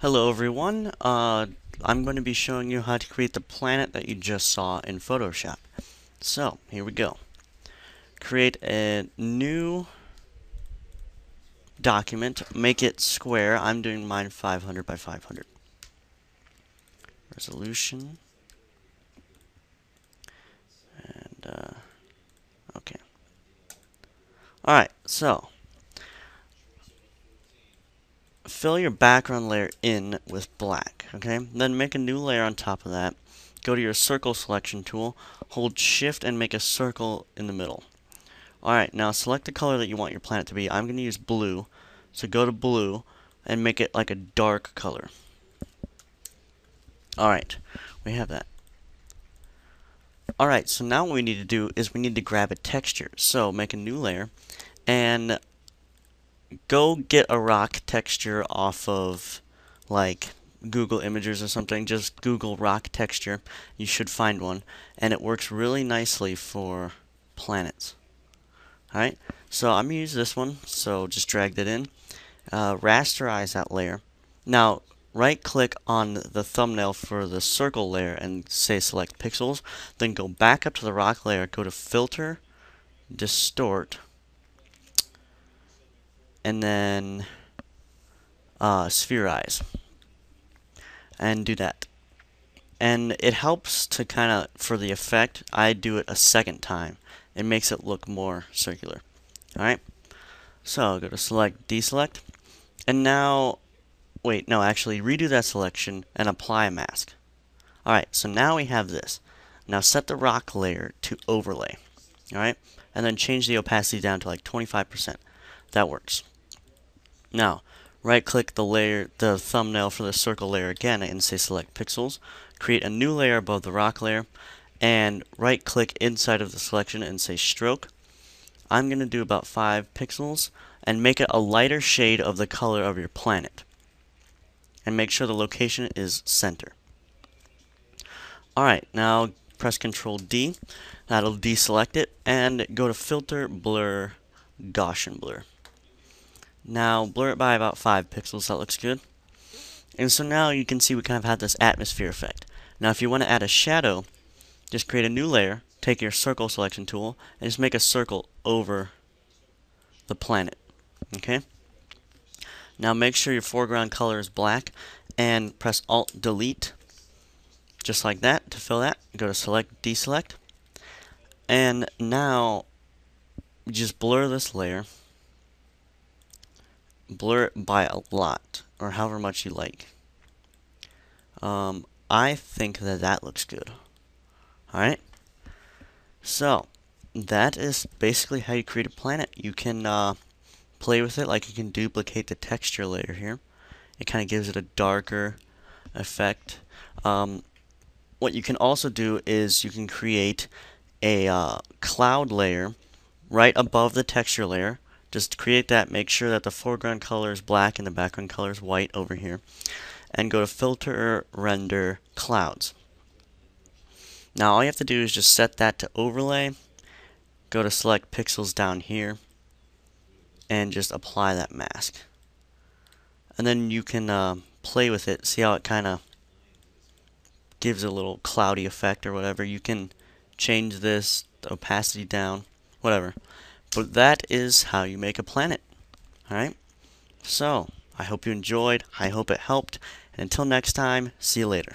Hello everyone, I'm going to be showing you how to create the planet that you just saw in Photoshop. So, here we go. Create a new document, make it square. I'm doing mine 500 by 500. Resolution, and okay. Alright, so, fill your background layer in with black, okay? Then make a new layer on top of that. Go to your circle selection tool, hold shift and make a circle in the middle. Alright, now select the color that you want your planet to be. I'm going to use blue, so go to blue and make it like a dark color. Alright, we have that. Alright, so now what we need to do is we need to grab a texture. So make a new layer and go get a rock texture off of like Google Images or something. Just Google rock texture. You should find one, and it works really nicely for planets. Alright, so I'm going to use this one, so just drag that in. Rasterize that layer. Now, right click on the thumbnail for the circle layer and say select pixels. Then go back up to the rock layer, go to filter, distort, and then spherize. And do that. And it helps to kind of, for the effect, I do it a second time. It makes it look more circular. Alright, so go to select, deselect, and now, wait, no, actually redo that selection and apply a mask. Alright, so now we have this. Now set the rock layer to overlay. Alright, and then change the opacity down to like 25%. That works. Now, right click the layer, the thumbnail for the circle layer again and say select pixels. Create a new layer above the rock layer and right click inside of the selection and say stroke. I'm going to do about 5 pixels and make it a lighter shade of the color of your planet. And make sure the location is center. Alright, now press Ctrl D. That'll deselect it and go to filter, blur, Gaussian blur. Now blur it by about 5 pixels. That looks good. And so now you can see we kind of have this atmosphere effect. Now if you want to add a shadow, just create a new layer, take your circle selection tool, and just make a circle over the planet. Okay? Now make sure your foreground color is black and press Alt Delete just like that to fill that. Go to select, deselect. And now just blur this layer. Blur it by a lot or however much you like. I think that that looks good. Alright? So, that is basically how you create a planet. You can play with it, like you can duplicate the texture layer here. It kind of gives it a darker effect. What you can also do is you can create a cloud layer right above the texture layer. Just create that, make sure that the foreground color is black and the background color is white over here. And go to Filter, Render, Clouds. Now all you have to do is just set that to overlay. Go to select pixels down here. And just apply that mask. And then you can play with it, see how it kind of gives a little cloudy effect or whatever. You can change this, the opacity down, whatever. But that is how you make a planet. Alright? So, I hope you enjoyed. I hope it helped. And until next time, see you later.